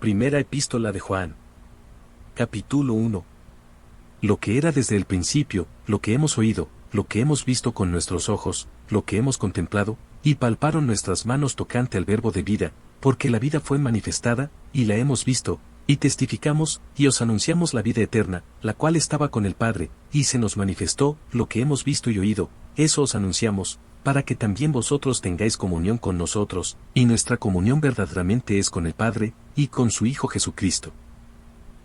Primera Epístola de Juan. Capítulo 1. Lo que era desde el principio, lo que hemos oído, lo que hemos visto con nuestros ojos, lo que hemos contemplado, y palparon nuestras manos tocante al verbo de vida, porque la vida fue manifestada, y la hemos visto, y testificamos, y os anunciamos la vida eterna, la cual estaba con el Padre, y se nos manifestó, lo que hemos visto y oído, eso os anunciamos, para que también vosotros tengáis comunión con nosotros, y nuestra comunión verdaderamente es con el Padre, y con su Hijo Jesucristo.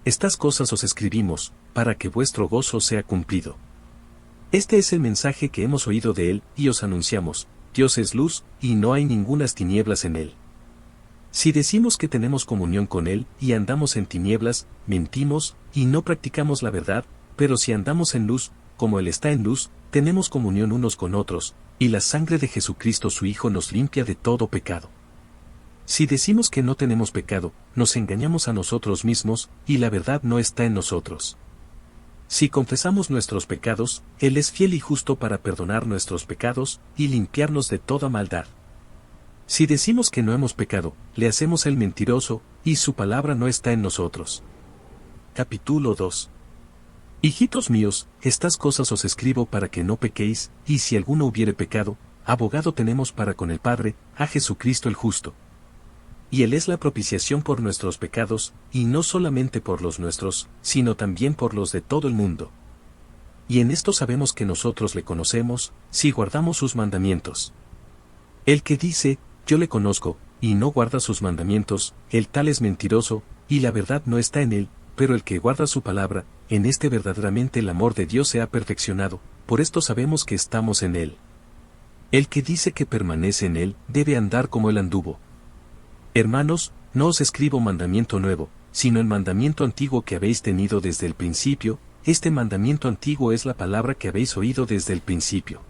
Estas cosas os escribimos, para que vuestro gozo sea cumplido. Este es el mensaje que hemos oído de él, y os anunciamos: Dios es luz, y no hay ningunas tinieblas en él. Si decimos que tenemos comunión con él, y andamos en tinieblas, mentimos, y no practicamos la verdad, pero si andamos en luz, como él está en luz, tenemos comunión unos con otros, y la sangre de Jesucristo su Hijo nos limpia de todo pecado. Si decimos que no tenemos pecado, nos engañamos a nosotros mismos, y la verdad no está en nosotros. Si confesamos nuestros pecados, Él es fiel y justo para perdonar nuestros pecados, y limpiarnos de toda maldad. Si decimos que no hemos pecado, le hacemos el mentiroso, y su palabra no está en nosotros. Capítulo 2. Hijitos míos, estas cosas os escribo para que no pequéis, y si alguno hubiere pecado, abogado tenemos para con el Padre, a Jesucristo el justo. Y Él es la propiciación por nuestros pecados, y no solamente por los nuestros, sino también por los de todo el mundo. Y en esto sabemos que nosotros le conocemos, si guardamos sus mandamientos. El que dice, yo le conozco, y no guarda sus mandamientos, el tal es mentiroso, y la verdad no está en él, pero el que guarda su palabra, en este verdaderamente el amor de Dios se ha perfeccionado, por esto sabemos que estamos en él. El que dice que permanece en él, debe andar como él anduvo. Hermanos, no os escribo mandamiento nuevo, sino el mandamiento antiguo que habéis tenido desde el principio. Este mandamiento antiguo es la palabra que habéis oído desde el principio.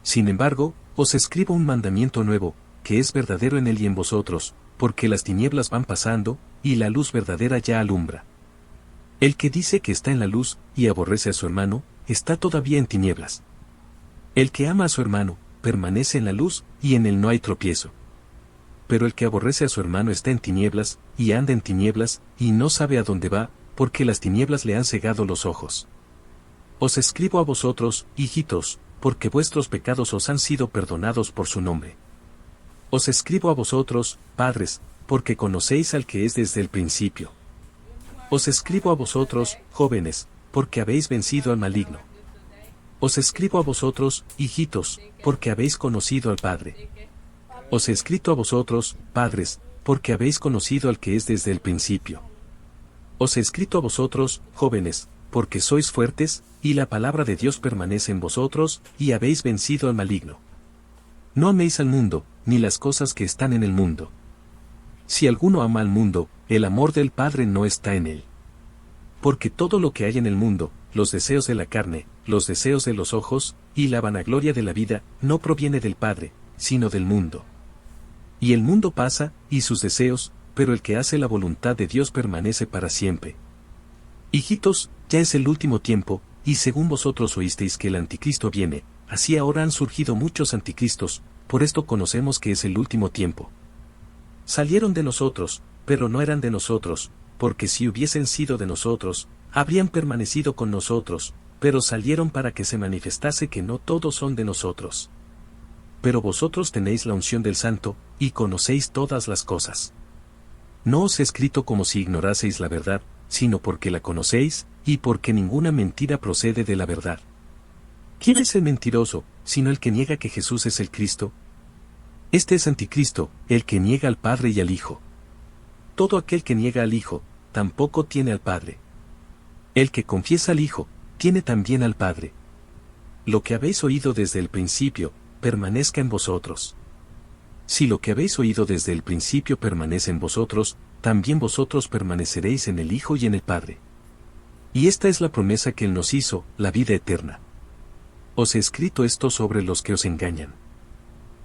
Sin embargo, os escribo un mandamiento nuevo, que es verdadero en él y en vosotros, porque las tinieblas van pasando, y la luz verdadera ya alumbra. El que dice que está en la luz, y aborrece a su hermano, está todavía en tinieblas. El que ama a su hermano, permanece en la luz, y en él no hay tropiezo. Pero el que aborrece a su hermano está en tinieblas, y anda en tinieblas, y no sabe a dónde va, porque las tinieblas le han cegado los ojos. Os escribo a vosotros, hijitos, porque vuestros pecados os han sido perdonados por su nombre. Os escribo a vosotros, padres, porque conocéis al que es desde el principio. Os escribo a vosotros, jóvenes, porque habéis vencido al maligno. Os escribo a vosotros, hijitos, porque habéis conocido al Padre. Os he escrito a vosotros, padres, porque habéis conocido al que es desde el principio. Os he escrito a vosotros, jóvenes, porque sois fuertes, y la palabra de Dios permanece en vosotros, y habéis vencido al maligno. No améis al mundo, ni las cosas que están en el mundo. Si alguno ama al mundo, el amor del Padre no está en él. Porque todo lo que hay en el mundo, los deseos de la carne, los deseos de los ojos, y la vanagloria de la vida, no proviene del Padre, sino del mundo. Y el mundo pasa, y sus deseos, pero el que hace la voluntad de Dios permanece para siempre. Hijitos, ya es el último tiempo, y según vosotros oísteis que el anticristo viene, así ahora han surgido muchos anticristos, por esto conocemos que es el último tiempo. Salieron de nosotros, pero no eran de nosotros, porque si hubiesen sido de nosotros, habrían permanecido con nosotros, pero salieron para que se manifestase que no todos son de nosotros. Pero vosotros tenéis la unción del Santo, y conocéis todas las cosas. No os he escrito como si ignoraseis la verdad, sino porque la conocéis, y porque ninguna mentira procede de la verdad. ¿Quién es el mentiroso, sino el que niega que Jesús es el Cristo? Este es anticristo, el que niega al Padre y al Hijo. Todo aquel que niega al Hijo, tampoco tiene al Padre. El que confiesa al Hijo, tiene también al Padre. Lo que habéis oído desde el principio, permanezca en vosotros. Si lo que habéis oído desde el principio permanece en vosotros, también vosotros permaneceréis en el Hijo y en el Padre. Y esta es la promesa que Él nos hizo, la vida eterna. Os he escrito esto sobre los que os engañan.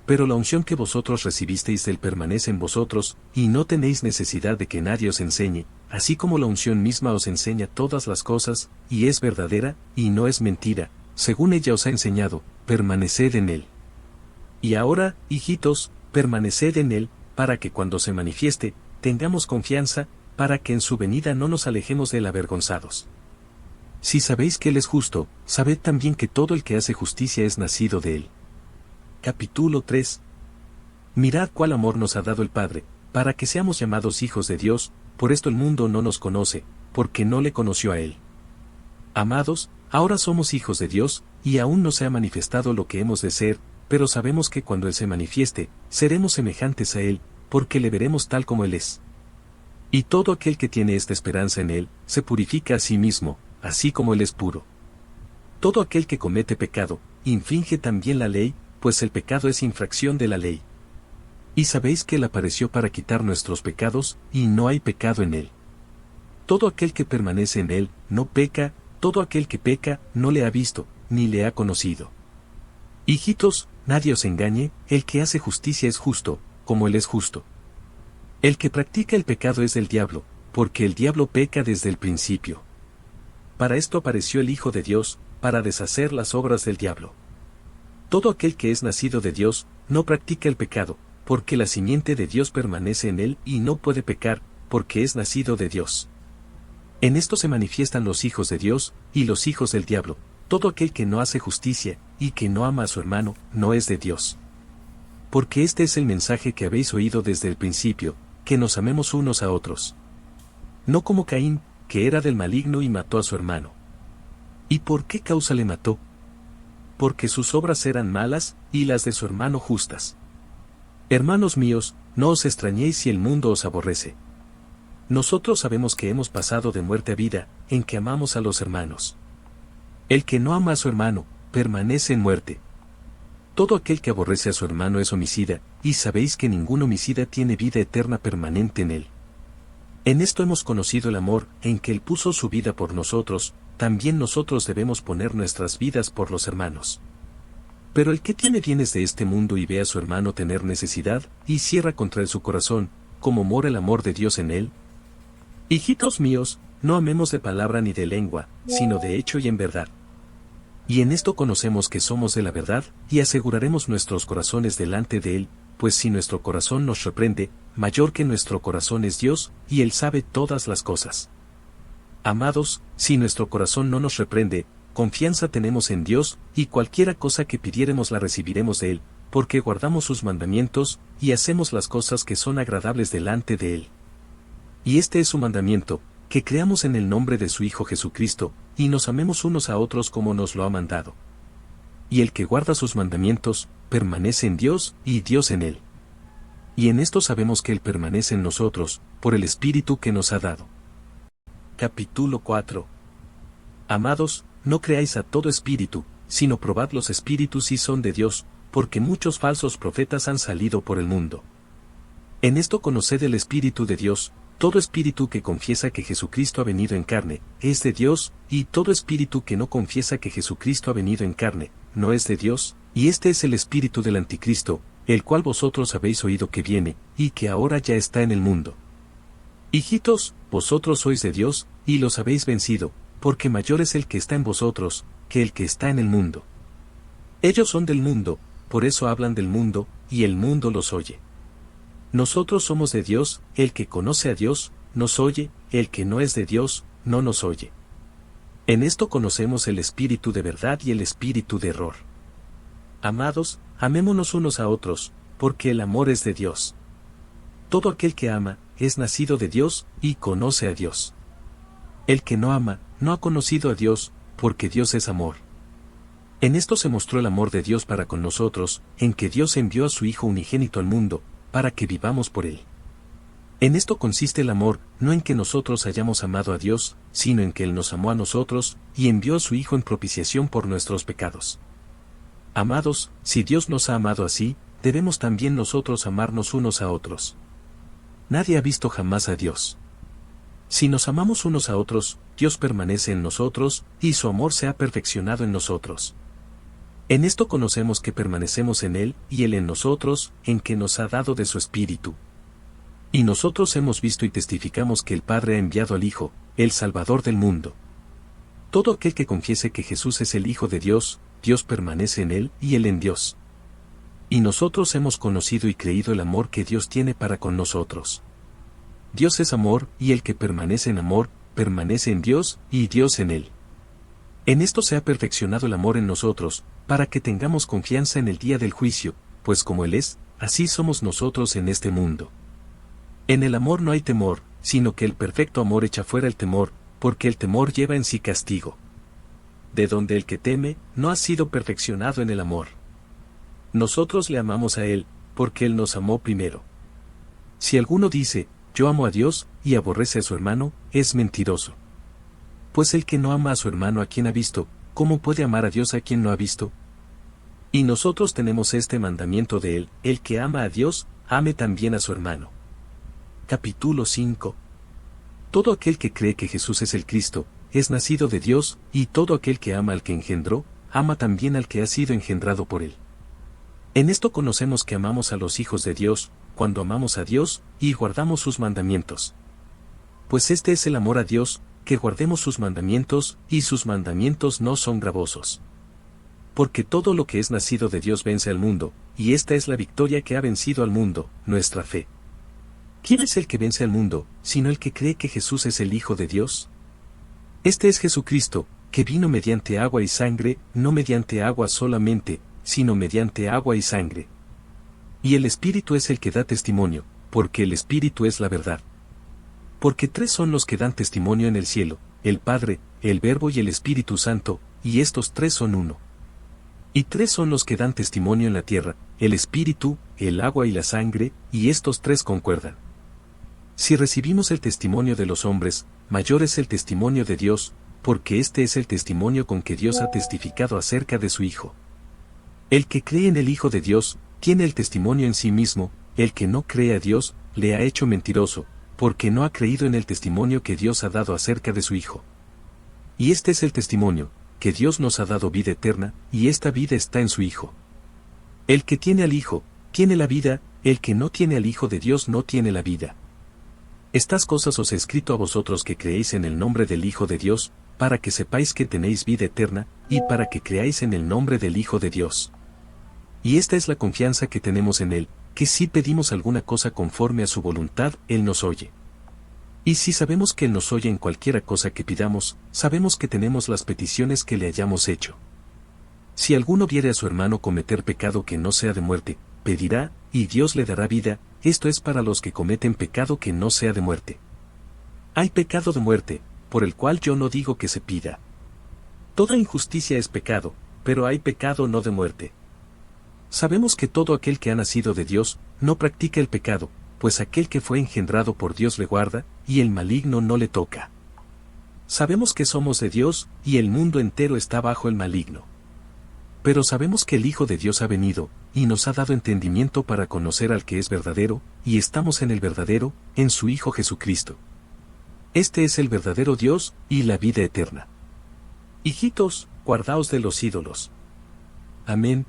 Pero la unción que vosotros recibisteis de Él permanece en vosotros, y no tenéis necesidad de que nadie os enseñe, así como la unción misma os enseña todas las cosas, y es verdadera, y no es mentira, según ella os ha enseñado, permaneced en Él. Y ahora, hijitos, permaneced en Él, para que cuando se manifieste, tengamos confianza, para que en su venida no nos alejemos de él avergonzados. Si sabéis que él es justo, sabed también que todo el que hace justicia es nacido de él. Capítulo 3. Mirad cuál amor nos ha dado el Padre, para que seamos llamados hijos de Dios, por esto el mundo no nos conoce, porque no le conoció a él. Amados, ahora somos hijos de Dios, y aún no se ha manifestado lo que hemos de ser, pero sabemos que cuando él se manifieste, seremos semejantes a él, porque le veremos tal como él es. Y todo aquel que tiene esta esperanza en él, se purifica a sí mismo, así como él es puro. Todo aquel que comete pecado, infringe también la ley, pues el pecado es infracción de la ley. Y sabéis que él apareció para quitar nuestros pecados, y no hay pecado en él. Todo aquel que permanece en él, no peca, todo aquel que peca, no le ha visto, ni le ha conocido. Hijitos, nadie os engañe, el que hace justicia es justo, como él es justo. El que practica el pecado es del diablo, porque el diablo peca desde el principio. Para esto apareció el Hijo de Dios, para deshacer las obras del diablo. Todo aquel que es nacido de Dios, no practica el pecado, porque la simiente de Dios permanece en él y no puede pecar, porque es nacido de Dios. En esto se manifiestan los hijos de Dios, y los hijos del diablo. Todo aquel que no hace justicia, y que no ama a su hermano, no es de Dios. Porque este es el mensaje que habéis oído desde el principio, que nos amemos unos a otros. No como Caín, que era del maligno y mató a su hermano. ¿Y por qué causa le mató? Porque sus obras eran malas, y las de su hermano justas. Hermanos míos, no os extrañéis si el mundo os aborrece. Nosotros sabemos que hemos pasado de muerte a vida, en que amamos a los hermanos. El que no ama a su hermano, permanece en muerte. Todo aquel que aborrece a su hermano es homicida, y sabéis que ningún homicida tiene vida eterna permanente en él. En esto hemos conocido el amor, en que él puso su vida por nosotros, también nosotros debemos poner nuestras vidas por los hermanos. Pero el que tiene bienes de este mundo y ve a su hermano tener necesidad, y cierra contra él su corazón, ¿cómo mora el amor de Dios en él? Hijitos míos, no amemos de palabra ni de lengua, sino de hecho y en verdad. Y en esto conocemos que somos de la verdad, y aseguraremos nuestros corazones delante de él, pues si nuestro corazón nos reprende, mayor que nuestro corazón es Dios, y él sabe todas las cosas. Amados, si nuestro corazón no nos reprende, confianza tenemos en Dios, y cualquiera cosa que pidiéremos la recibiremos de él, porque guardamos sus mandamientos, y hacemos las cosas que son agradables delante de él. Y este es su mandamiento, que creamos en el nombre de su Hijo Jesucristo, y nos amemos unos a otros como nos lo ha mandado. Y el que guarda sus mandamientos, permanece en Dios, y Dios en él. Y en esto sabemos que él permanece en nosotros, por el Espíritu que nos ha dado. Capítulo 4. Amados, no creáis a todo espíritu, sino probad los espíritus si son de Dios, porque muchos falsos profetas han salido por el mundo. En esto conoced el Espíritu de Dios. Todo espíritu que confiesa que Jesucristo ha venido en carne, es de Dios, y todo espíritu que no confiesa que Jesucristo ha venido en carne, no es de Dios, y este es el espíritu del anticristo, el cual vosotros habéis oído que viene, y que ahora ya está en el mundo. Hijitos, vosotros sois de Dios, y los habéis vencido, porque mayor es el que está en vosotros, que el que está en el mundo. Ellos son del mundo, por eso hablan del mundo, y el mundo los oye. Nosotros somos de Dios, el que conoce a Dios, nos oye, el que no es de Dios, no nos oye. En esto conocemos el espíritu de verdad y el espíritu de error. Amados, amémonos unos a otros, porque el amor es de Dios. Todo aquel que ama, es nacido de Dios, y conoce a Dios. El que no ama, no ha conocido a Dios, porque Dios es amor. En esto se mostró el amor de Dios para con nosotros, en que Dios envió a su Hijo unigénito al mundo, para que vivamos por él. En esto consiste el amor, no en que nosotros hayamos amado a Dios, sino en que él nos amó a nosotros, y envió a su Hijo en propiciación por nuestros pecados. Amados, si Dios nos ha amado así, debemos también nosotros amarnos unos a otros. Nadie ha visto jamás a Dios. Si nos amamos unos a otros, Dios permanece en nosotros, y su amor se ha perfeccionado en nosotros. En esto conocemos que permanecemos en él, y él en nosotros, en que nos ha dado de su Espíritu. Y nosotros hemos visto y testificamos que el Padre ha enviado al Hijo, el Salvador del mundo. Todo aquel que confiese que Jesús es el Hijo de Dios, Dios permanece en él, y él en Dios. Y nosotros hemos conocido y creído el amor que Dios tiene para con nosotros. Dios es amor, y el que permanece en amor, permanece en Dios, y Dios en él. En esto se ha perfeccionado el amor en nosotros, para que tengamos confianza en el día del juicio, pues como Él es, así somos nosotros en este mundo. En el amor no hay temor, sino que el perfecto amor echa fuera el temor, porque el temor lleva en sí castigo. De donde el que teme, no ha sido perfeccionado en el amor. Nosotros le amamos a Él, porque Él nos amó primero. Si alguno dice, yo amo a Dios, y aborrece a su hermano, es mentiroso. Pues el que no ama a su hermano a quien ha visto, ¿cómo puede amar a Dios a quien no ha visto? Y nosotros tenemos este mandamiento de Él, el que ama a Dios, ame también a su hermano. Capítulo 5. Todo aquel que cree que Jesús es el Cristo, es nacido de Dios, y todo aquel que ama al que engendró, ama también al que ha sido engendrado por Él. En esto conocemos que amamos a los hijos de Dios, cuando amamos a Dios, y guardamos sus mandamientos. Pues este es el amor a Dios, que guardemos sus mandamientos, y sus mandamientos no son gravosos. Porque todo lo que es nacido de Dios vence al mundo, y esta es la victoria que ha vencido al mundo, nuestra fe. ¿Quién es el que vence al mundo, sino el que cree que Jesús es el Hijo de Dios? Este es Jesucristo, que vino mediante agua y sangre, no mediante agua solamente, sino mediante agua y sangre. Y el Espíritu es el que da testimonio, porque el Espíritu es la verdad. Porque tres son los que dan testimonio en el cielo, el Padre, el Verbo y el Espíritu Santo, y estos tres son uno. Y tres son los que dan testimonio en la tierra, el Espíritu, el agua y la sangre, y estos tres concuerdan. Si recibimos el testimonio de los hombres, mayor es el testimonio de Dios, porque este es el testimonio con que Dios ha testificado acerca de su Hijo. El que cree en el Hijo de Dios, tiene el testimonio en sí mismo, el que no cree a Dios, le ha hecho mentiroso, porque no ha creído en el testimonio que Dios ha dado acerca de su Hijo. Y este es el testimonio, que Dios nos ha dado vida eterna, y esta vida está en su Hijo. El que tiene al Hijo, tiene la vida, el que no tiene al Hijo de Dios no tiene la vida. Estas cosas os he escrito a vosotros que creéis en el nombre del Hijo de Dios, para que sepáis que tenéis vida eterna, y para que creáis en el nombre del Hijo de Dios. Y esta es la confianza que tenemos en Él, que si pedimos alguna cosa conforme a su voluntad, Él nos oye. Y si sabemos que Él nos oye en cualquiera cosa que pidamos, sabemos que tenemos las peticiones que le hayamos hecho. Si alguno viere a su hermano cometer pecado que no sea de muerte, pedirá, y Dios le dará vida, esto es para los que cometen pecado que no sea de muerte. Hay pecado de muerte, por el cual yo no digo que se pida. Toda injusticia es pecado, pero hay pecado no de muerte. Sabemos que todo aquel que ha nacido de Dios, no practica el pecado, pues aquel que fue engendrado por Dios le guarda, y el maligno no le toca. Sabemos que somos de Dios, y el mundo entero está bajo el maligno. Pero sabemos que el Hijo de Dios ha venido, y nos ha dado entendimiento para conocer al que es verdadero, y estamos en el verdadero, en su Hijo Jesucristo. Este es el verdadero Dios, y la vida eterna. Hijitos, guardaos de los ídolos. Amén.